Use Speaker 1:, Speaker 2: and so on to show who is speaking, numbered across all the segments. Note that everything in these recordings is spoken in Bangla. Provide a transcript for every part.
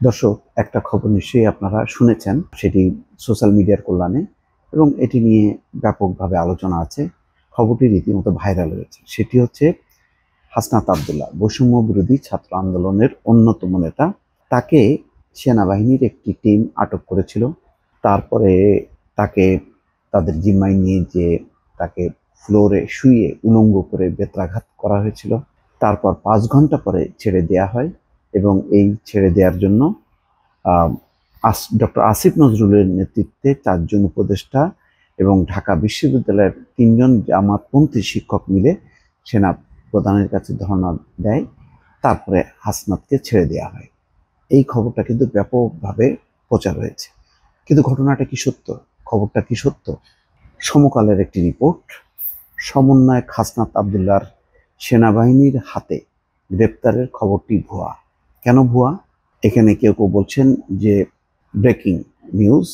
Speaker 1: দর্শক, একটা খবর নিশ্চয়ই আপনারা শুনেছেন, সেটি সোশ্যাল মিডিয়ার কল্যাণে, এবং এটি নিয়ে ব্যাপকভাবে আলোচনা আছে। খবরটি রীতিমতো ভাইরাল হয়েছে। সেটি হচ্ছে হাসনাত আবদুল্লাহ, বৈষম্য বিরোধী ছাত্র আন্দোলনের অন্যতম নেতা। তাকে সেনাবাহিনীর একটি টিম আটক করেছিল। তারপরে তাকে তাদের জিম্মায় নিয়ে যে তাকে ফ্লোরে শুইয়ে উলঙ্গ করে বেত্রাঘাত করা হয়েছিল। তারপর 5 ঘন্টা পরে ছেড়ে দেয়া হয়, এবং এই ছেড়ে দেওয়ার জন্য ডক্টর আসিফ নজরুলের নেতৃত্বে 4জন উপদেষ্টা এবং ঢাকা বিশ্ববিদ্যালয়ের 3জন জামাতপন্থী শিক্ষক মিলে সেনা প্রধানের কাছে ধর্ণা দেয়। তারপরে হাসনাতকে ছেড়ে দেওয়া হয়। এই খবরটা কিন্তু ব্যাপকভাবে প্রচার হয়েছে। কিন্তু ঘটনাটা কি সত্য? খবরটা কি সত্য? সমকালের একটি রিপোর্ট, সমন্বয়ক হাসনাত আবদুল্লাহর সেনাবাহিনীর হাতে গ্রেপ্তারের খবরটি ভুয়া। কেন ভুয়া? এখানে কেউ কেউ বলছেন যে ব্রেকিং নিউজ,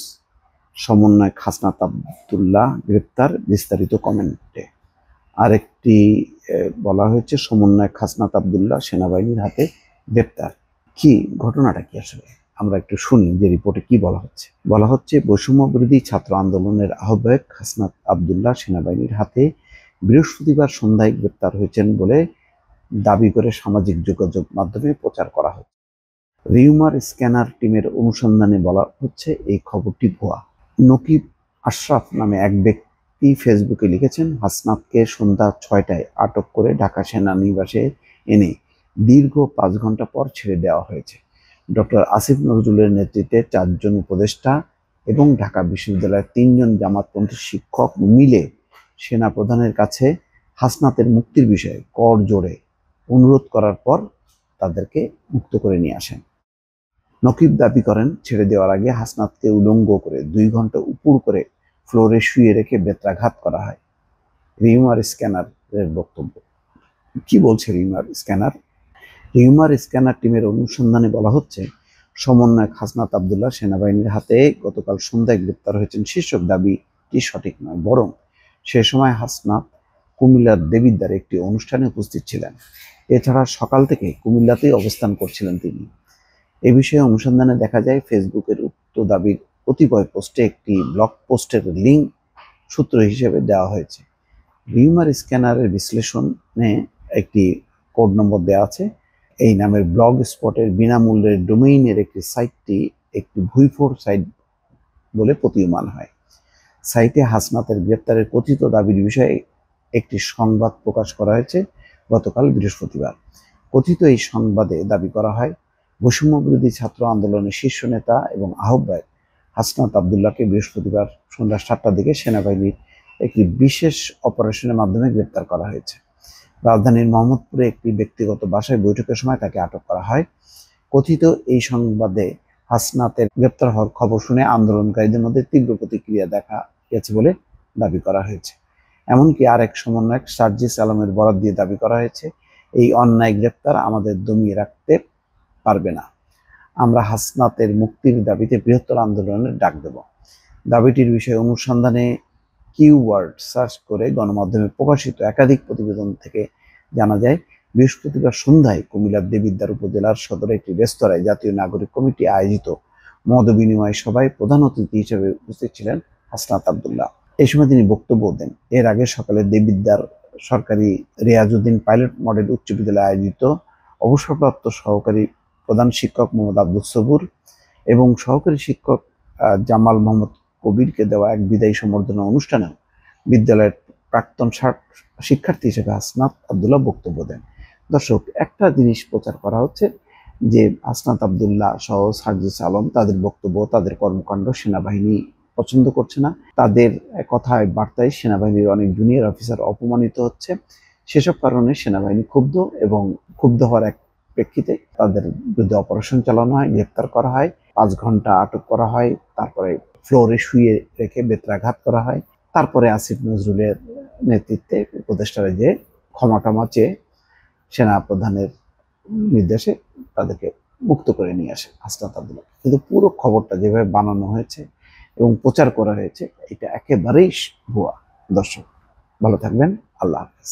Speaker 1: সমন্বয়ক হাসনাত আবদুল্লাহ গ্রেপ্তার, বিস্তারিত কমেন্টে। আরেকটি বলা হয়েছে সমন্বয়ক হাসনাত আবদুল্লাহ সেনাবাহিনীর হাতে গ্রেপ্তার। কি ঘটনাটা কি আসলে আমরা একটু শুনি যে রিপোর্টে কি বলা হচ্ছে। বলা হচ্ছে, বৈষম্য বিরোধী ছাত্র আন্দোলনের আহ্বায়ক হাসনাত আবদুল্লাহ সেনাবাহিনীর হাতে বৃহস্পতিবার সন্ধ্যায় গ্রেপ্তার হয়েছেন বলে দাবি করে সামাজিক যোগাযোগ মাধ্যমে প্রচার করা হচ্ছে। রিউমার স্ক্যানার টিমের অনুসন্ধানে বলা হচ্ছে এই খবরটি ভুয়া। নকিব আশরাফ নামে এক ব্যক্তি ফেসবুকে লিখেছেন, হাসনাতকে সন্ধ্যা 6টায় আটক করে ঢাকা সেনানিবাসে এনে দীর্ঘ 5 ঘন্টা পর ছেড়ে দেওয়া হয়েছে। ডক্টর আসিফ নজরুলের নেতৃত্বে 4জন উপদেষ্টা এবং ঢাকা বিশ্ববিদ্যালয়ের 3জন জামাতপন্থী শিক্ষক মিলে সেনা প্রধানের কাছে হাসনাতের মুক্তির বিষয়ে করজোড়ে অনুরোধ করার পর তাদেরকে মুক্ত করে নিয়ে আসেন। নকিব দাবি করেন, ছেড়ে দেওয়ার আগে হাসনাতকে উলঙ্গ করে 2 ঘন্টা উপুড় করে ফ্লোরে শুয়ে রেখে বেত্রাঘাত করা হয়। রিউমার স্ক্যানারের বক্তব্য। কি বলছে রিউমার স্ক্যানার? রিউমার স্ক্যানার টিমের অনুসন্ধানে বলা হচ্ছে, সমন্বয়ক হাসনাত আবদুল্লাহ সেনাবাহিনীর হাতে গতকাল সন্ধ্যায় গ্রেপ্তার হয়েছেন শীর্ষক দাবিটি সঠিক নয়, বরং সে সময় হাসনাত কুমিল্লার দেবিদ্বারে একটি অনুষ্ঠানে উপস্থিত ছিলেন। এছাড়া সকাল থেকে কুমিল্লাতেই অবস্থান করছিলেন তিনি। এ বিষয়ে অনুসন্ধানে দেখা যায়, ফেসবুকের উক্ত দাবির কতিপয় পোস্টে একটি ব্লগ পোস্টের লিঙ্ক সূত্র হিসেবে দেওয়া হয়েছে। রিউমার স্ক্যানারের বিশ্লেষণে একটি কোড নম্বর দেওয়া আছে। এই নামের ব্লগ স্পটের বিনামূল্যের ডোমেইনের একটি সাইটটি একটি ভুইফোর সাইট বলে প্রতীয়মান হয়। সাইটে হাসনাতের গ্রেপ্তারের কথিত দাবির বিষয়ে একটি সংবাদ প্রকাশ করা হয়েছে গতকাল বৃহস্পতিবার। কথিত এই সংবাদে দাবি করা হয়, বৈষম্য বিরোধী ছাত্র আন্দোলনের শীর্ষ নেতা এবং আহ্বায়ক হাসনাত আবদুল্লাহকে বৃহস্পতিবার সন্ধ্যা 7টার দিকে সেনাবাহিনীর একটি বিশেষ অপারেশনের মাধ্যমে গ্রেপ্তার করা হয়েছে। রাজধানীর মোহাম্মদপুরে একটি ব্যক্তিগত বাসায় বৈঠকের সময় তাকে আটক করা হয়। কথিত এই সংবাদে হাসনাতের গ্রেপ্তার হওয়ার খবর শুনে আন্দোলনকারীদের মধ্যে তীব্র প্রতিক্রিয়া দেখা গেছে বলে দাবি করা হয়েছে। এমনকি আরেক সমন্বয়ক সার্জিস আলমের বরাত দিয়ে দাবি করা হয়েছে, এই অন্যায় গ্রেপ্তার আমাদের দমিয়ে রাখতে পারবে না। আমরা হাসনাতের মুক্তির দাবিতে বৃহত্তর আন্দোলনের ডাক দেব। দাবিটির বিষয়ে অনুসন্ধানে কিওয়ার্ড সার্চ করে গণমাধ্যমে প্রকাশিত একাধিক প্রতিবেদন থেকে জানা যায়, বৃহস্পতিবার সন্ধ্যায় কুমিল্লার দেবিদ্বার উপজেলার সদরে একটি রেস্তোরাঁয় জাতীয় নাগরিক কমিটি আয়োজিত মত বিনিময় সভায় প্রধান অতিথি হিসেবে উপস্থিত ছিলেন হাসনাত আবদুল্লাহ। এই সময় তিনি বক্তব্য দেন। এর আগে সকালে দেবিদ্বার সরকারি রিয়াজউদ্দিন পাইলট মডেল উচ্চ বিদ্যালয়ে আয়োজিত অবসরপ্রাপ্ত সহকারী প্রধান শিক্ষক মোহাম্মদ আব্দুল সবুর এবং সহকারী শিক্ষক জামাল মোহাম্মদ কবিরকে দেওয়া এক বিদায়ী সম্বর্ধনা অনুষ্ঠানে বিদ্যালয়ের প্রাক্তন শিক্ষার্থী হিসেবে হাসনাত আবদুল্লাহ বক্তব্য দেন। দর্শক, একটা জিনিস প্রচার করা হচ্ছে যে হাসনাত আবদুল্লাহ সহ সার্জিস আলম, তাদের বক্তব্য, তাদের কর্মকাণ্ড সেনাবাহিনী পছন্দ করছে না। তাদের কথায় বার্তায় সেনাবাহিনীর অনেক জুনিয়র অফিসার অপমানিত হচ্ছে। সেসব কারণে সেনাবাহিনী ক্ষুব্ধ, এবং ক্ষুব্ধ হওয়ার এক প্রেক্ষিতে তাদের বিরুদ্ধে অপারেশন চালানো হয়, গ্রেপ্তার করা হয়, 5 ঘন্টা আটক করা হয়, তারপরে ফ্লোরে শুয়ে রেখে বেত্রাঘাত করা হয়। তারপরে আসিফ নজরুলের নেতৃত্বে উপদেষ্টারা যে ক্ষমা চেয়ে সেনা প্রধানের নির্দেশে তাদেরকে মুক্ত করে নিয়ে আসে হাসনাত আবদুল্লাহ। কিন্তু পুরো খবরটা যেভাবে বানানো হয়েছে এবং প্রচার করা হয়েছে, এটা একেবারেই ভুয়া। দর্শক, ভালো থাকবেন। আল্লাহ হাফেজ।